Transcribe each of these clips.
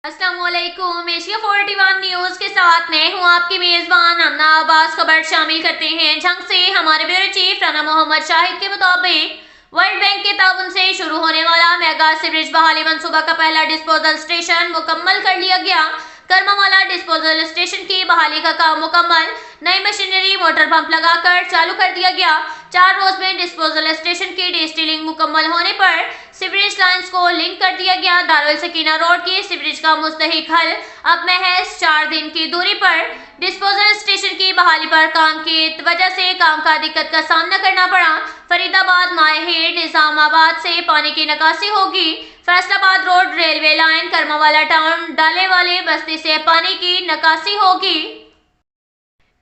अस्सलामुअलैकुम। Asia 41 news के साथ मैं हूं आपकी मेजबान अन्ना अब्बास। खबर शामिल करते हैं जंग से। हमारे ब्यूरो चीफ राना मोहम्मद शाहिद के मुताबिक वर्ल्ड बैंक के ताउन से शुरू होने वाला मेगा सीवरेज बहाली मंसूबा का पहला डिस्पोजल स्टेशन मुकम्मल कर लिया गया। करमावाला डिस्पोजल स्टेशन की बहाली का काम मुकम्मल, नई मशीनरी मोटर पंप लगाकर चालू कर दिया गया। 4 रोज में डिस्पोजल स्टेशन की डिस्टिलिंग मुकम्मल होने पर सीवरेज लाइंस को लिंक कर दिया गया। दारुल सकीना रोड की सीवरेज का मुस्तहिक हल अब महज 4 दिन की दूरी पर। डिस्पोजल स्टेशन की बहाली पर काम की वजह से काम का दिक्कत का सामना करना पड़ा। फरीदाबाद, माहेर, निजामाबाद से पानी की निकासी होगी। Faisalabad road, railway line, Karmawala town, डाले वाले बस्ती से पानी की निकासी होगी।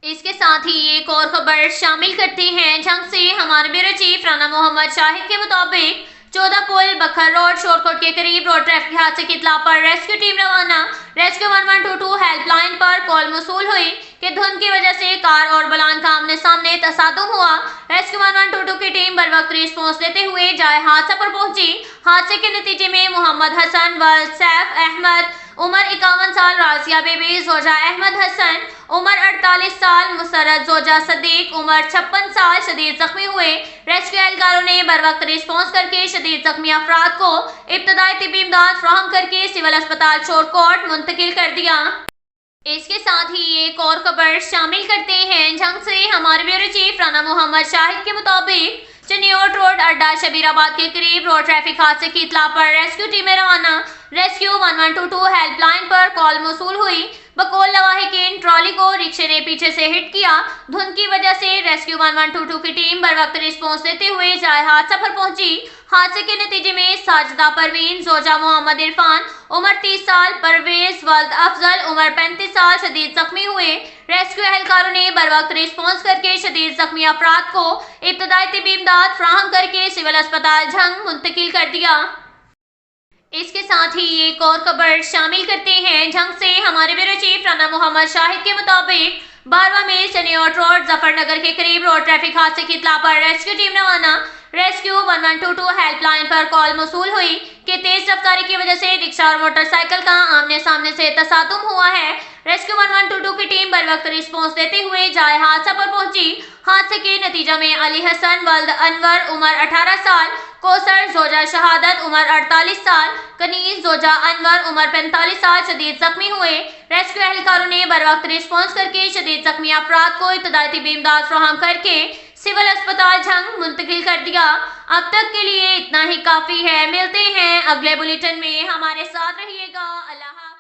इसके साथ ही एक और खबर शामिल करते हैं जंग से। हमारे ब्यूरो चीफ राना मोहम्मद शाहिद के मुताबिक 14 पुल बखर रोड शोरकोट के करीब रोड ट्रैफिक हादसे की इत्तला पर रेस्क्यू टीम रवाना। रेस्क्यू 1122 हेल्पलाइन पर कॉल मौसूल हुई कि धुंध की वजह से कार और बलान का आमने सामने तसादुम हुआ। रेस्क्यू 1122 की टीम बर वक्त रिस्पॉन्स देते हुए जाए हादसा पर पहुंची। हादसे के नतीजे में मोहम्मद हसन व सैफ अहमद उमर 51 साल, राजिया बेबी जोजा अहमद हसन उमर 48 साल, मुसरत जोजा सदीक उमर 56 साल शदीद जख्मी हुए। रेस्क्यू एहलकारों ने बर वक्त रिस्पॉन्स करके शदीद जख्मी अफराद को इब्तदाई तिब्बी इमदाद फराहम करके सिविल अस्पताल शोरकोट मुंतकिल कर दिया। इसके साथ ही एक और खबर शामिल करते हैं जंग से। हमारे ब्यूरो चीफ राना मोहम्मद शाहिद के मुताबिक चनियोट रोड अड्डा शबीराबाद के करीब रोड ट्रैफिक हादसे की इत्तला पर रेस्क्यू टीमें रवाना। रेस्क्यू 1122 हेल्पलाइन पर कॉल मौसूल हुई। बकौल लवाहिकीन ट्रॉली को रिक्शे ने पीछे से हिट किया। धुंध की वजह से रेस्क्यू 1122 की टीम बर वक्त रिस्पॉन्स देते हुए जाए हादसा पर पहुंची। हादसे के नतीजे में साजिदा परवीन जोजा मोहम्मद इरफान उमर 30 साल, परवेज वल्द अफजल उमर 35 साल शदीद जख्मी हुए। रेस्क्यू एहलकारों ने बर वक्त रिस्पॉन्स करके शदीद जख्मी अफराद को इब्तदाई तिब्बी इमदाद फराहम करके सिविल अस्पताल झंग मुंतकिल कर दिया। इसके साथ ही एक और खबर शामिल करते हैं जंग से। हमारे ब्यूरो चीफ राना मोहम्मद शाहिद के मुताबिक 12वां में चनियोट रोड जफरनगर के करीब रोड ट्रैफिक हादसे की इत्तला पर रेस्क्यू टीम रवाना। रेस्क्यू 1122 हेल्पलाइन पर कॉल मौसूल हुई कि तेज रफ्तारी की वजह से रिक्शा और मोटरसाइकिल का आमने सामने से तसादुम हुआ है। रेस्क्यू 1122 की टीम बर वक्त रिस्पॉन्स देते हुए जाए हादसा पर पहुंची। हादसे के नतीजा में अली हसन वल्द अनवर उमर 18 साल, कोसर जोजा शहादत उमर 48 साल, कनीज जोजा अनवर उमर 45 साल शदीद जख्मी हुए। रेस्क्यू एहलकारों ने बर वक्त रिस्पॉन्स करके शदीद जख्मी अफराद को इब्तदाई तिब्बी इमदाद फराहम करके सिविल अस्पताल झंग मुंतकिल कर दिया। अब तक के लिए इतना ही काफी है। मिलते हैं अगले बुलेटिन में, हमारे साथ रहिएगा। अल्लाह।